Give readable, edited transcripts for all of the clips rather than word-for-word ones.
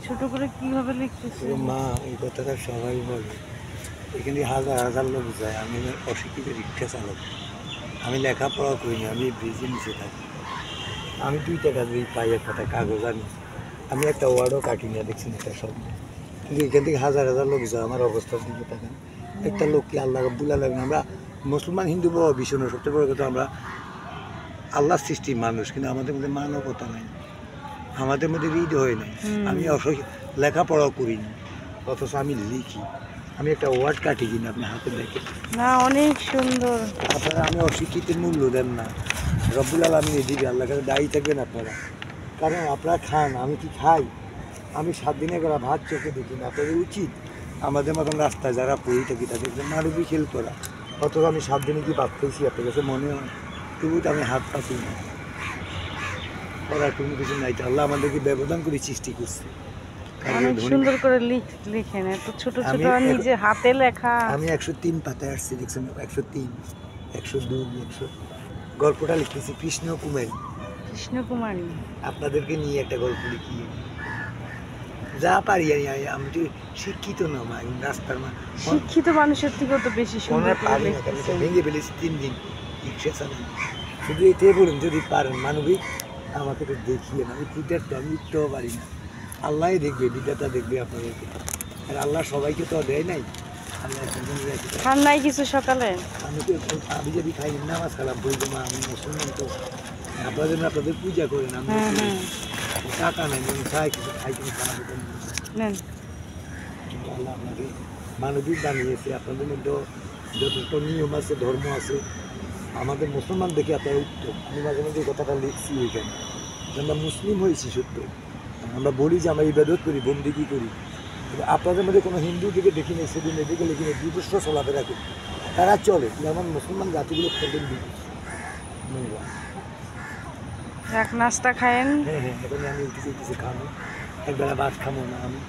ছোট করে কিভাবে লিখতেছে মা এই কথাটা সবাই বলে, এখানে হাজার হাজার লোক যায়। আমি অশিক্ষিত রিক্সা চালক, আমি লেখাপড়া করিনি, আমি ব্রিজের নিচে থাকি। আমি 2 টাকা দিয়ে পাই একটা কাগজ আনি, আমি একটা ওয়ার্ডও কাটি না, দেখছেন একটা শব্দ। কিন্তু এখান থেকে হাজার হাজার লোক যায়, আমার অবস্থার দিকে থাকেন। একটা লোককে আল্লাহ রাব্বুল আলামিন, আমরা মুসলমান হিন্দু বড় ভীষণ, সবচেয়ে বড় কথা আমরা আল্লাহ সৃষ্টি মানুষ, কিন্তু আমাদের মধ্যে মানবতা নাই, আমাদের মধ্যে হৃদয় নেই। আমি লেখাপড়াও করিনি, অথচ আমি লিখি। আমি একটা ওয়ার্ড কাটি কিনা আপনি হাতে দেখেন না, অনেক সুন্দর। আপনারা। আমি অশিক্ষিতের মূল্য দেন না, রব্বুল আলামিন দিবে, আল্লাহর কাছে দায়ী থাকবেন আপনারা। কারণ আপনারা খান, আমি কি খাই? আমি 7 দিনে করা ভাত চোখে দেখি না। আপনাদের উচিত আমাদের মতন রাস্তায় যারা পড়ে থাকি তাদেরকে মানবিক হেল্প করা। অথচ আমি 7 দিনে কি ভাত খেয়েছি আপনার কাছে মনে হয়? তবু তো আমি হাত পাতি না, করার কোনো কিছু নাই। আল্লাহ আমাদেরকে ব্যবধান করে সৃষ্টি করছে। অনেক সুন্দর করে লিখেন, এত ছোট ছোট নিজে হাতে লেখা। আমি 103 পাতায় আসছি, দেখছেন 103, 102, 100। গল্পটা লিখেছি কৃষ্ণকুমারী। কৃষ্ণকুমারী, আপনাদেরকে নিয়ে একটা গল্প লিখি, যা পারি। আমি তো শিক্ষিত না মা, রাস্তার মা। শিক্ষিত মানুষের থেকেও তো বেশি সুন্দর করে লিখতেছে। ভেঙে ফেলেছি 3 দিন রিক্সা চালাই। শুধু এটাই বলুন, যদি পারেন মানবিক আমাকে তো দেখিয়ে না। আমি ফুটের তো আমি লিখতেও পারি না, আল্লাহ দেখবে, বিধাতা দেখবে আপনাদেরকে। আর আল্লাহ সবাইকে তো দেয় নাই। আল্লাহ খান নাই কিছু সকালে? আমি তো আমি যদি খাই নামাজ কালাম বলবো মা, আমি মুসলমান, তো আপনাদের জন্য আপনাদের পূজা করেন। আমি টাকা নেই, আমি চাই কিছু খাই, কিন্তু খাওয়া নেন। কিন্তু আল্লাহ আপনাকে মানবিক বানিয়েছে। আপনাদের মধ্যে যথেষ্ট নিয়ম আছে, ধর্ম আছে। আমাদের মুসলমান দেখে আপনারা উত্তম। আমি মাঝে মাঝে এই কথাটা লিখছি এখানে, আমরা মুসলিম হয়েছি সত্য, আমরা বলি যে আমরা ইবাদত করি, বন্দেগী করি, কিন্তু আপনাদের মধ্যে কোনো হিন্দু দিকে দেখি নেই, সেদিন এদিকে লিখি নেই, বিদুষ্ট চলাফেরা করি। তারা চলে, কিন্তু আমার মুসলমান জাতিগুলো খেলেন বিদুষ্ট। এক নাস্তা খায়েন। হ্যাঁ হ্যাঁ, এখানে আমি উঠেছি খাবো, একবেলা ভাত খাবো না আমি,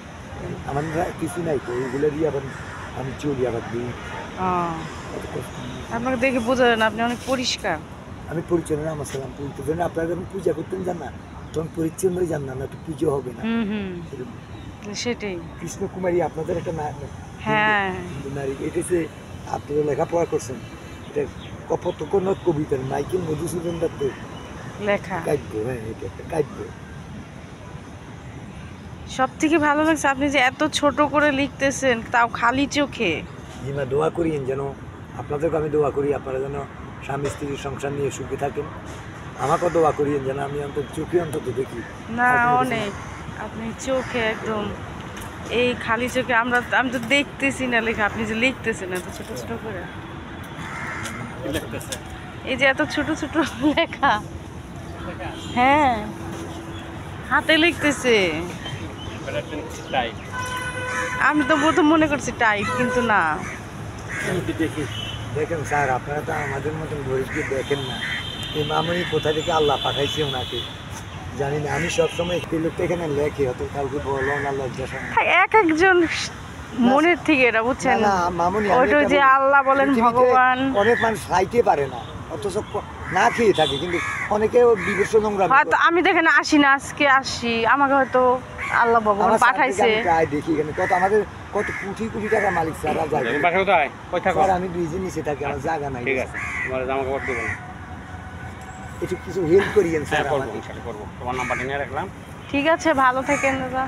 আমার কিছু নাই তো, ওইগুলো দিয়ে আবার আমি চলি, আবার দিই। আপনাকে দেখে বোঝা যায় না, আপনি অনেক পরিষ্কার। আমি পরিচ্ছন্ন আমার সালাম পড়তে জানি। আপনারা যখন পূজা করতেন জান না, তখন পরিচ্ছন্নই জান না, তো পুজো হবে না। সেটাই কৃষ্ণকুমারী আপনাদের একটা হ্যাঁ হিন্দু নারী, এটা যে আপনারা লেখাপড়া করছেন, এটা কপোতকনক কবিতার মাইকেল মধুসূদন দত্তের লেখা কাব্য। হ্যাঁ, এটা একটা কাব্য। সব থেকে ভালো লাগছে আপনি যে এত ছোট করে লিখতেছেন, তাও খালি চোখে। জিমা দোয়া করিয়েন, যেন আপনাদেরকে আমি দোয়া করি, আপনারা যেন স্বামী স্ত্রীর সংসার নিয়ে সুখে থাকেন। আমাকেও দোয়া করিয়েন যেন আমি অন্তত চোখে অন্তত দেখি। না, অনেক আপনি চোখে একদম, এই খালি চোখে আমি তো দেখতেছি না লেখা, আপনি যে লিখতেছেন এত ছোট ছোট করে, এই যে এত ছোট ছোট লেখা। হ্যাঁ, হাতে লিখতেছে। আমি তো প্রথম মনে করছি টাইপ, কিন্তু না। দেখি দেখেন স্যার, আপনারা তো আমাদের মতন গরিবকে দেখেন না। এই মামনি কোথা থেকে আল্লাহ পাঠাইছে ওনাকে জানি না। আমি সবসময় এই লোকটা এখানে লেখে, অত কাউকে বলো না, লজ্জা শোনা। এক একজন মনের থেকে এটা বুঝছেন না মামনি, ওইটা যে আল্লাহ বলেন, ভগবান। অনেক মানুষ খাইতে পারে না, অথচ না খেয়ে থাকে, কিন্তু অনেকে বিবেচ্য নোংরা। হয়তো আমি দেখেন আসি না, আজকে আসি, আমাকে হয়তো আল্লাহ ভগবান পাঠাইছে। প্রায় দেখি এখানে কত আমাদের কত কোটি কোটি টাকা মালিক স্যার। আমি ব্রিজের নিচে থাকি, আমার জায়গা নাই। ঠিক আছে, তোমার জামা কাপড় দেবো না, একটু কিছু হেল্প করিয়েন স্যার। করবো, তোমার নাম্বারটা নিয়ে রাখলাম। ঠিক আছে, ভালো থাকেন দাদা।